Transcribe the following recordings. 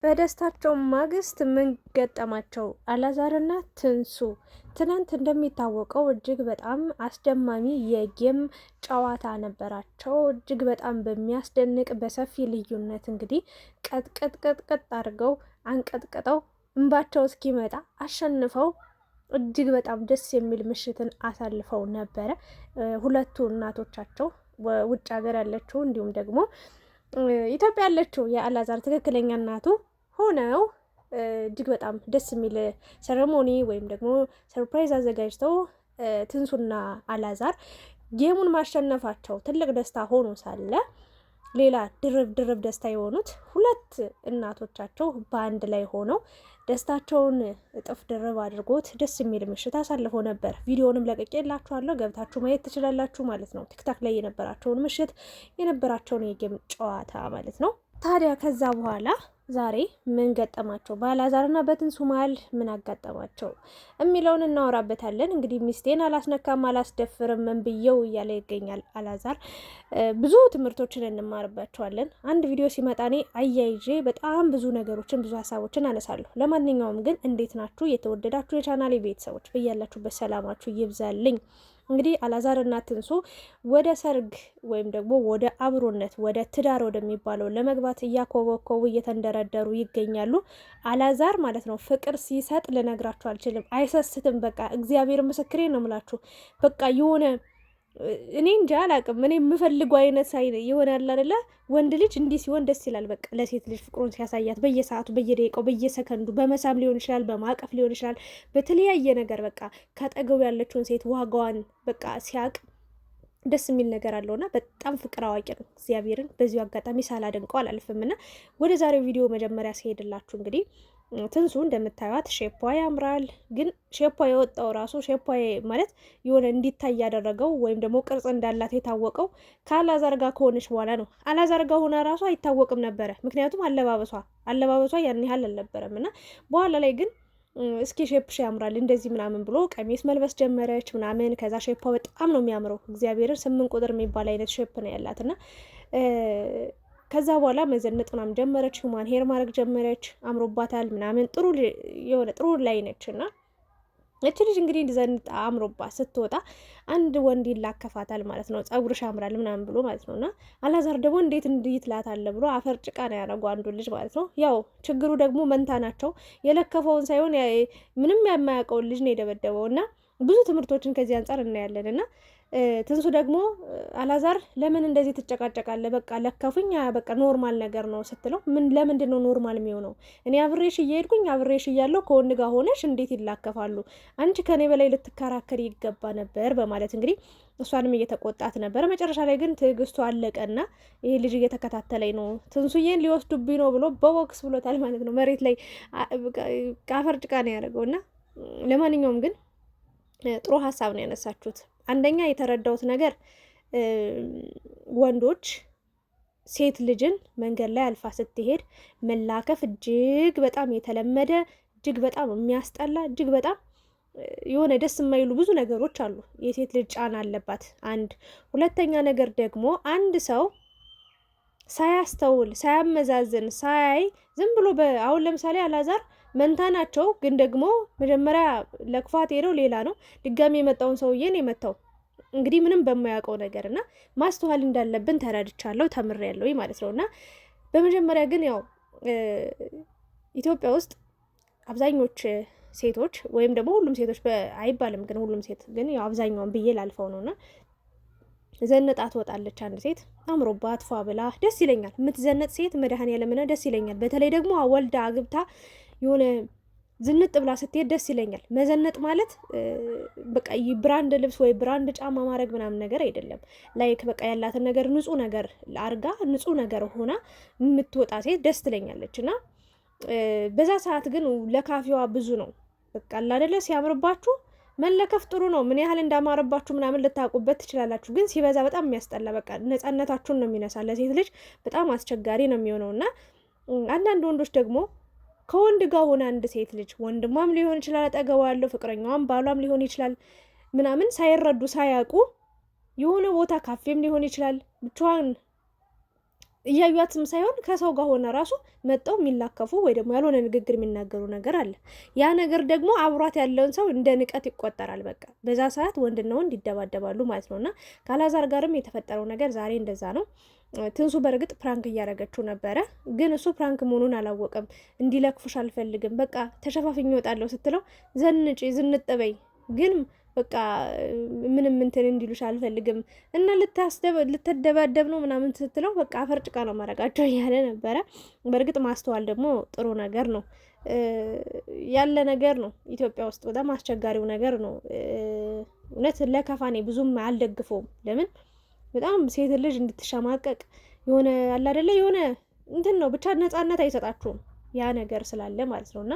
በደስታቸው ማግስት ምን ገጠማቸው? አላዛርና ትንሱ ትናንት እንደሚታወቀው እጅግ በጣም አስደማሚ የጌም ጨዋታ ነበራቸው። እጅግ በጣም በሚያስደንቅ በሰፊ ልዩነት እንግዲህ ቀጥቀጥቀጥቀጥ አድርገው አንቀጥቅጠው እንባቸው እስኪመጣ አሸንፈው እጅግ በጣም ደስ የሚል ምሽትን አሳልፈው ነበረ። ሁለቱ እናቶቻቸው ውጭ ሀገር ያለችው እንዲሁም ደግሞ ኢትዮጵያ ያለችው የአላዛር ትክክለኛ እናቱ ሆነው እጅግ በጣም ደስ የሚል ሴሬሞኒ ወይም ደግሞ ሰርፕራይዝ አዘጋጅተው ትንሱና አላዛር ጌሙን ማሸነፋቸው ትልቅ ደስታ ሆኖ ሳለ ሌላ ድርብ ደስታ የሆኑት ሁለት እናቶቻቸው በአንድ ላይ ሆነው ደስታቸውን እጥፍ ድርብ አድርጎት ደስ የሚል ምሽት አሳልፎ ነበር። ቪዲዮንም ለቅቄላችኋለሁ፣ ገብታችሁ ማየት ትችላላችሁ ማለት ነው። ቲክታክ ላይ የነበራቸውን ምሽት የነበራቸውን የጌም ጨዋታ ማለት ነው። ታዲያ ከዛ በኋላ ዛሬ ምን ገጠማቸው? በአላዛርና በትንሱ መሀል ምን አጋጠማቸው የሚለውን እናወራበታለን። እንግዲህ ሚስቴን አላስነካም አላስደፍርም ምን ብየው እያለ ይገኛል አላዛር። ብዙ ትምህርቶችን እንማርባቸዋለን። አንድ ቪዲዮ ሲመጣ እኔ አያይዤ በጣም ብዙ ነገሮችን ብዙ ሀሳቦችን አነሳለሁ። ለማንኛውም ግን እንዴት ናችሁ የተወደዳችሁ የቻናሌ ቤተሰቦች? በያላችሁበት ሰላማችሁ ይብዛልኝ። እንግዲህ አላዛር እና ትንሱ ወደ ሰርግ ወይም ደግሞ ወደ አብሮነት ወደ ትዳር ወደሚባለው ለመግባት እያኮበኮቡ እየተንደረደሩ ይገኛሉ። አላዛር ማለት ነው ፍቅር ሲሰጥ ልነግራችሁ አልችልም፣ አይሰስትም። በቃ እግዚአብሔር ምስክሬ ነው የምላችሁ። በቃ የሆነ እኔ እንጃ አላቅም። እኔ የምፈልገው አይነት ሳይ ይሆናል አይደለ? ወንድ ልጅ እንዲህ ሲሆን ደስ ይላል። በቃ ለሴት ልጅ ፍቅሩን ሲያሳያት በየሰዓቱ በየደቂቃው በየሰከንዱ በመሳም ሊሆን ይችላል፣ በማቀፍ ሊሆን ይችላል፣ በተለያየ ነገር በቃ ካጠገቡ ያለችውን ሴት ዋጋዋን በቃ ሲያቅ ደስ የሚል ነገር አለውና በጣም ፍቅር አዋቂ ነው። እግዚአብሔርን በዚሁ አጋጣሚ ሳላደንቀው አላልፍም። እና ወደ ዛሬው ቪዲዮ መጀመሪያ ሲሄድላችሁ እንግዲህ ትንሱ እንደምታዩት ሼፖ ያምራል። ግን ሼፖ የወጣው ራሱ ሼፖ ማለት የሆነ እንዲታይ ያደረገው ወይም ደግሞ ቅርጽ እንዳላት የታወቀው ከአላዛር ጋር ከሆነች በኋላ ነው። አላዛር ጋር ሆና ራሱ አይታወቅም ነበረ፣ ምክንያቱም አለባበሷ ያን ያህል አልነበረም። እና በኋላ ላይ ግን እስኪ ሼፕሽ ያምራል እንደዚህ ምናምን ብሎ ቀሚስ መልበስ ጀመረች ምናምን። ከዛ ሼፖ በጣም ነው የሚያምረው። እግዚአብሔርን 8 ቁጥር የሚባል አይነት ሼፕ ነው ያላት እና ከዛ በኋላ መዘነጥ ምናምን ጀመረች። ሁማን ሄር ማድረግ ጀመረች። አምሮባታል ምናምን ጥሩ ላይ ነች። እና እች ልጅ እንግዲህ እንዲዘንጥ አምሮባት ስትወጣ አንድ ወንድ ይላከፋታል ማለት ነው። ጸጉርሽ ያምራል ምናምን ብሎ ማለት ነው። እና አላዛር ደግሞ እንዴት እንዲትላት አለ ብሎ አፈር ጭቃ ነው ያደረገው አንዱ ልጅ ማለት ነው። ያው ችግሩ ደግሞ መንታ ናቸው። የለከፈውን ሳይሆን ምንም የማያውቀውን ልጅ ነው የደበደበው። እና ብዙ ትምህርቶችን ከዚህ አንጻር እናያለን። እና ትንሱ ደግሞ አላዛር ለምን እንደዚህ ትጨቃጨቃለህ? በቃ ለከፉኝ፣ በቃ ኖርማል ነገር ነው ስትለው፣ ለምንድን ነው ኖርማል የሚሆነው? እኔ አብሬሽ እየሄድኩኝ አብሬሽ እያለሁ ከወንድ ጋር ሆነሽ እንዴት ይላከፋሉ? አንቺ ከኔ በላይ ልትከራከር ይገባ ነበር በማለት እንግዲህ እሷንም እየተቆጣት ነበረ። መጨረሻ ላይ ግን ትዕግስቱ አለቀና ይሄ ልጅ እየተከታተለኝ ነው፣ ትንሱዬን ሊወስዱብኝ ነው ብሎ በቦክስ ብሎታል ማለት ነው። መሬት ላይ አፈር ጭቃ ነው ያደረገው። እና ለማንኛውም ግን ጥሩ ሀሳብ ነው ያነሳችሁት። አንደኛ የተረዳሁት ነገር ወንዶች ሴት ልጅን መንገድ ላይ አልፋ ስትሄድ መላከፍ እጅግ በጣም የተለመደ እጅግ በጣም የሚያስጠላ እጅግ በጣም የሆነ ደስ የማይሉ ብዙ ነገሮች አሉ። የሴት ልጅ ጫና አለባት። አንድ ሁለተኛ ነገር ደግሞ አንድ ሰው ሳያስተውል ሳያመዛዝን ሳያይ ዝም ብሎ አሁን ለምሳሌ አላዛር መንታ ናቸው፣ ግን ደግሞ መጀመሪያ ለክፋት ሄደው ሌላ ነው ድጋሚ የመጣውን ሰውዬን የመታው እንግዲህ ምንም በማያውቀው ነገር እና ማስተዋል እንዳለብን ተረድቻለሁ፣ ተምሬያለሁ ማለት ነው። እና በመጀመሪያ ግን ያው ኢትዮጵያ ውስጥ አብዛኞች ሴቶች ወይም ደግሞ ሁሉም ሴቶች አይባልም፣ ግን ሁሉም ሴት ግን ያው አብዛኛውን ብዬ ላልፈው ነውና ዘነጣ ትወጣለች። አንድ ሴት አምሮባት ፏ ብላ ደስ ይለኛል። የምትዘነጥ ሴት መድኃኔዓለምና ደስ ይለኛል። በተለይ ደግሞ ወልዳ አግብታ የሆነ ዝንጥ ብላ ስትሄድ ደስ ይለኛል። መዘነጥ ማለት በቃ ብራንድ ልብስ ወይ ብራንድ ጫማ ማድረግ ምናምን ነገር አይደለም። ላይክ በቃ ያላትን ነገር ንጹህ ነገር አርጋ ንጹህ ነገር ሆና የምትወጣ ሴት ደስ ትለኛለች። እና በዛ ሰዓት ግን ለካፊዋ ብዙ ነው። በቃ አይደለ ሲያምርባችሁ መለከፍ ጥሩ ነው። ምን ያህል እንዳማረባችሁ ምናምን ልታውቁበት ትችላላችሁ። ግን ሲበዛ በጣም የሚያስጠላ በቃ ነፃነታችሁን ነው የሚነሳ። ለሴት ልጅ በጣም አስቸጋሪ ነው የሚሆነው። እና አንዳንድ ወንዶች ደግሞ ከወንድ ጋር ሆነ አንድ ሴት ልጅ ወንድሟም ሊሆን ይችላል አጠገቧ ያለው ፍቅረኛዋም ባሏም ሊሆን ይችላል ምናምን ሳይረዱ ሳያውቁ የሆነ ቦታ ካፌም ሊሆን ይችላል ብቻዋን እያዩትም ሳይሆን ከሰው ጋር ሆነ ራሱ መጠው የሚላከፉ ወይ ደግሞ ያልሆነ ንግግር የሚናገሩ ነገር አለ። ያ ነገር ደግሞ አብሯት ያለውን ሰው እንደ ንቀት ይቆጠራል። በቃ በዛ ሰዓት ወንድና ወንድ ይደባደባሉ ማለት ነው። እና ከአላዛር ጋርም የተፈጠረው ነገር ዛሬ እንደዛ ነው። ትንሱ በእርግጥ ፕራንክ እያደረገችው ነበረ፣ ግን እሱ ፕራንክ መሆኑን አላወቀም። እንዲለክፉሽ አልፈልግም፣ በቃ ተሸፋፍኝ እወጣለሁ ስትለው ዘንጪ ዝንጥበይ ግን በቃ ምንም እንትን እንዲሉሽ አልፈልግም እና ልትደባደብ ነው ምናምን ስትለው በቃ አፈር ጭቃ ነው ማረጋቸው እያለ ነበረ። በእርግጥ ማስተዋል ደግሞ ጥሩ ነገር ነው፣ ያለ ነገር ነው። ኢትዮጵያ ውስጥ በጣም አስቸጋሪው ነገር ነው እውነት። ለከፋኔ ብዙም አልደግፈውም። ለምን በጣም ሴት ልጅ እንድትሸማቀቅ የሆነ አለ አይደለ የሆነ እንትን ነው ብቻ ነፃነት አይሰጣችሁም ያ ነገር ስላለ ማለት ነው። እና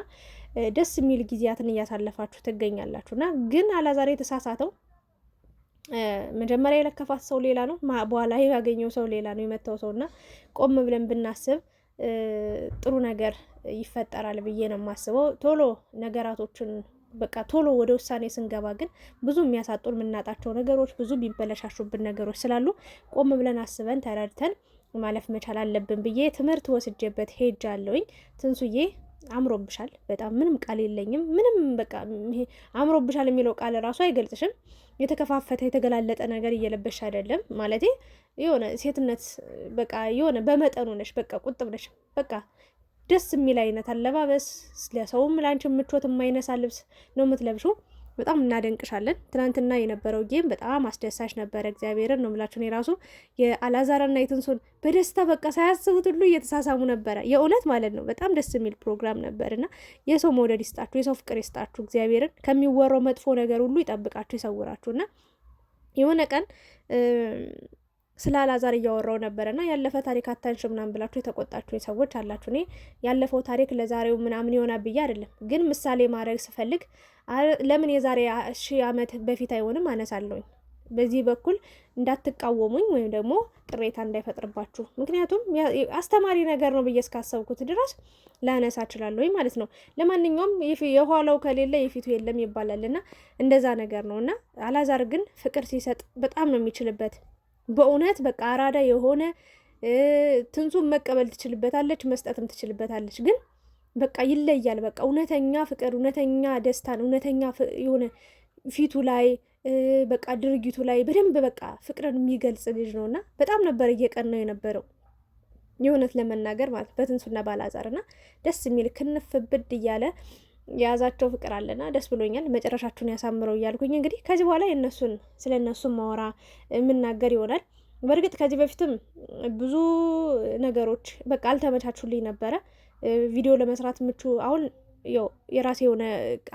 ደስ የሚል ጊዜያትን እያሳለፋችሁ ትገኛላችሁ። እና ግን አላዛር የተሳሳተው መጀመሪያ የለከፋት ሰው ሌላ ነው፣ በኋላ ያገኘው ሰው ሌላ ነው የመታው ሰው። እና ቆም ብለን ብናስብ ጥሩ ነገር ይፈጠራል ብዬ ነው የማስበው። ቶሎ ነገራቶችን በቃ ቶሎ ወደ ውሳኔ ስንገባ ግን ብዙ የሚያሳጡን የምናጣቸው ነገሮች፣ ብዙ የሚበለሻሹብን ነገሮች ስላሉ ቆም ብለን አስበን ተረድተን ማለፍ መቻል አለብን ብዬ ትምህርት ወስጄበት ሄጃለሁኝ። ትንሱዬ አምሮብሻል በጣም ምንም ቃል የለኝም። ምንም በቃ ይሄ አምሮብሻል የሚለው ቃል ራሱ አይገልጽሽም። የተከፋፈተ የተገላለጠ ነገር እየለበሽ አይደለም ማለቴ የሆነ ሴትነት በቃ የሆነ በመጠኑ ነሽ። በቃ ቁጥብ ነሽ። በቃ ደስ የሚል አይነት አለባበስ፣ ለሰውም ላንቺ ምቾት የማይነሳ ልብስ ነው የምትለብሽው። በጣም እናደንቅሻለን። ትናንትና የነበረው ጌም በጣም አስደሳች ነበረ። እግዚአብሔርን ነው የምላችሁ። እኔ ራሱ የአላዛርና የትንሱን በደስታ በቃ ሳያስቡት ሁሉ እየተሳሳሙ ነበረ። የእውነት ማለት ነው። በጣም ደስ የሚል ፕሮግራም ነበርና የሰው መውደድ ይስጣችሁ፣ የሰው ፍቅር ይስጣችሁ። እግዚአብሔርን ከሚወራው መጥፎ ነገር ሁሉ ይጠብቃችሁ፣ ይሰውራችሁና የሆነ ቀን ስለ አላዛር እያወራው ነበረና ያለፈ ታሪክ አታንሽ ምናምን ብላችሁ የተቆጣችሁ ሰዎች አላችሁ። እኔ ያለፈው ታሪክ ለዛሬው ምናምን ይሆናል ብዬ አይደለም፣ ግን ምሳሌ ማድረግ ስፈልግ ለምን የዛሬ 1000 ዓመት በፊት አይሆንም አነሳለሁኝ። በዚህ በኩል እንዳትቃወሙኝ ወይም ደግሞ ቅሬታ እንዳይፈጥርባችሁ። ምክንያቱም አስተማሪ ነገር ነው ብዬ እስካሰብኩት ድረስ ላነሳ እችላለሁ ማለት ነው። ለማንኛውም የኋላው ከሌለ የፊቱ የለም ይባላልና እንደዛ ነገር ነውና አላዛር ግን ፍቅር ሲሰጥ በጣም ነው የሚችልበት። በእውነት በቃ አራዳ የሆነ ትንሱን መቀበል ትችልበታለች፣ መስጠትም ትችልበታለች። ግን በቃ ይለያል። በቃ እውነተኛ ፍቅር፣ እውነተኛ ደስታን፣ እውነተኛ የሆነ ፊቱ ላይ በቃ ድርጊቱ ላይ በደንብ በቃ ፍቅርን የሚገልጽ ልጅ ነው። እና በጣም ነበር እየቀን ነው የነበረው የእውነት ለመናገር ማለት በትንሱና ባላዛር እና ደስ የሚል ክንፍ ብድ እያለ የያዛቸው ፍቅር አለና ደስ ብሎኛል። መጨረሻችሁን ያሳምረው እያልኩኝ እንግዲህ ከዚህ በኋላ ስለ እነሱ ማወራ የምናገር ይሆናል። በእርግጥ ከዚህ በፊትም ብዙ ነገሮች በቃ አልተመቻቹልኝ ነበረ ቪዲዮ ለመስራት ምቹ። አሁን የራሴ የሆነ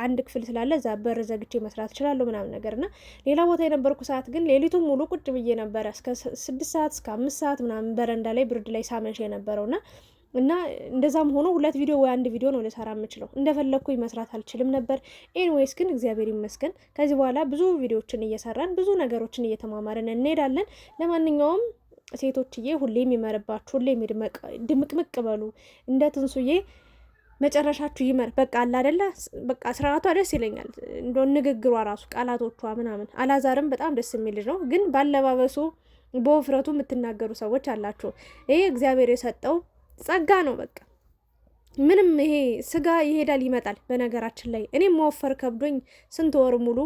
አንድ ክፍል ስላለ እዛ በር ዘግቼ መስራት እችላለሁ ምናምን ነገር እና ሌላ ቦታ የነበርኩ ሰዓት ግን ሌሊቱን ሙሉ ቁጭ ብዬ ነበረ እስከ 6 ሰዓት እስከ 5 ሰዓት ምናምን በረንዳ ላይ ብርድ ላይ ሳመሽ የነበረውና እና እንደዛም ሆኖ 2 ቪዲዮ ወይ 1 ቪዲዮ ነው ልሰራ የምችለው። እንደፈለግኩኝ መስራት አልችልም ነበር። ኤኒዌይስ ግን እግዚአብሔር ይመስገን ከዚህ በኋላ ብዙ ቪዲዮችን እየሰራን ብዙ ነገሮችን እየተማማርን እንሄዳለን። ለማንኛውም ሴቶችዬ ሁሌም ይመርባችሁ፣ ሁሌም ድምቅምቅ በሉ። እንደ ትንሱዬ መጨረሻችሁ ይመር። በቃ አለ አይደለ በቃ ስርዓቷ ደስ ይለኛል። እንደው ንግግሯ ራሱ ቃላቶቿ ምናምን። አላዛርም በጣም ደስ የሚል ነው፣ ግን ባለባበሱ በውፍረቱ የምትናገሩ ሰዎች አላችሁ። ይሄ እግዚአብሔር የሰጠው ጸጋ ነው። በቃ ምንም ይሄ ስጋ ይሄዳል ይመጣል። በነገራችን ላይ እኔም መወፈር ከብዶኝ ስንት ወር ሙሉ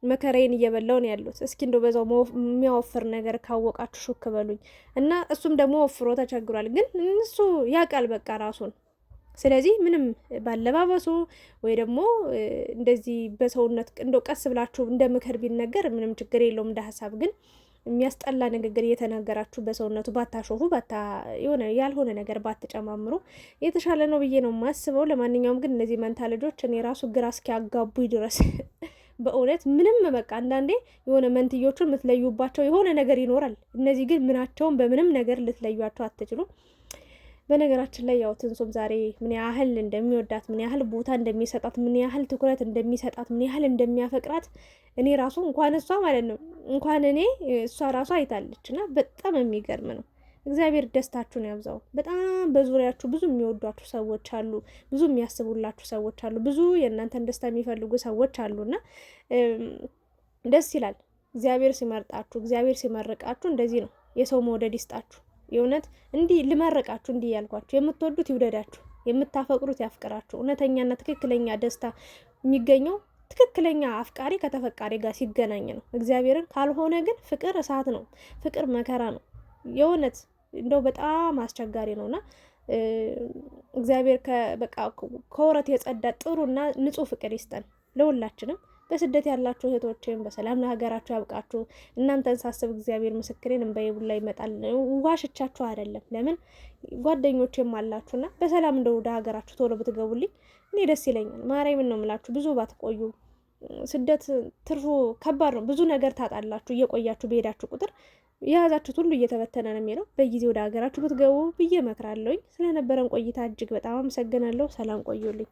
መከራዬን እየበላው ነው ያሉት። እስኪ እንደው በዛው የሚያወፍር ነገር ካወቃችሁ ሹክ በሉኝ። እና እሱም ደግሞ ወፍሮ ተቸግሯል፣ ግን እሱ ያውቃል በቃ ራሱን። ስለዚህ ምንም ባለባበሱ ወይ ደግሞ እንደዚህ በሰውነት እንደው ቀስ ብላችሁ እንደ ምክር ቢነገር ምንም ችግር የለውም እንደ ሀሳብ። ግን የሚያስጠላ ንግግር እየተናገራችሁ በሰውነቱ ባታሾፉ የሆነ ያልሆነ ነገር ባትጨማምሩ የተሻለ ነው ብዬ ነው የማስበው። ለማንኛውም ግን እነዚህ መንታ ልጆች እኔ ራሱ ግራ እስኪያጋቡኝ ድረስ በእውነት ምንም በቃ አንዳንዴ የሆነ መንትዮቹን የምትለዩባቸው የሆነ ነገር ይኖራል። እነዚህ ግን ምናቸውን በምንም ነገር ልትለዩቸው አትችሉም። በነገራችን ላይ ያው ትንሱም ዛሬ ምን ያህል እንደሚወዳት፣ ምን ያህል ቦታ እንደሚሰጣት፣ ምን ያህል ትኩረት እንደሚሰጣት፣ ምን ያህል እንደሚያፈቅራት እኔ ራሱ እንኳን እሷ ማለት ነው እንኳን እኔ እሷ ራሱ አይታለች። እና በጣም የሚገርም ነው። እግዚአብሔር ደስታችሁን ያብዛው። በጣም በዙሪያችሁ ብዙ የሚወዷችሁ ሰዎች አሉ፣ ብዙ የሚያስቡላችሁ ሰዎች አሉ፣ ብዙ የእናንተን ደስታ የሚፈልጉ ሰዎች አሉና ደስ ይላል። እግዚአብሔር ሲመርጣችሁ፣ እግዚአብሔር ሲመርቃችሁ እንደዚህ ነው። የሰው መውደድ ይስጣችሁ። የእውነት እንዲህ ልመርቃችሁ፣ እንዲህ ያልኳችሁ የምትወዱት ይውደዳችሁ፣ የምታፈቅሩት ያፍቅራችሁ። እውነተኛና ትክክለኛ ደስታ የሚገኘው ትክክለኛ አፍቃሪ ከተፈቃሪ ጋር ሲገናኝ ነው እግዚአብሔርን። ካልሆነ ግን ፍቅር እሳት ነው፣ ፍቅር መከራ ነው። የእውነት እንደው በጣም አስቸጋሪ ነውና እግዚአብሔር በቃ ከወረት የጸዳ ጥሩና ንጹህ ፍቅር ይስጠን ለሁላችንም። በስደት ያላችሁ እህቶችም በሰላም ለሀገራችሁ ያብቃችሁ። እናንተን ሳስብ እግዚአብሔር ምስክሬን እንባዬ ሁላ ይመጣል። ዋሽቻችሁ አይደለም። ለምን ጓደኞቼም አላችሁና በሰላም እንደው ወደ ሀገራችሁ ቶሎ ብትገቡልኝ እኔ ደስ ይለኛል። ማርያምን ነው የምላችሁ። ብዙ ባትቆዩ። ስደት ትርፉ ከባድ ነው። ብዙ ነገር ታጣላችሁ እየቆያችሁ በሄዳችሁ ቁጥር። የያዛችሁት ሁሉ እየተበተነ ነው የሚለው። በጊዜ ወደ ሀገራችሁ ብትገቡ ብዬ እመክራለሁኝ። ስለነበረን ቆይታ እጅግ በጣም አመሰግናለሁ። ሰላም ቆዩልኝ።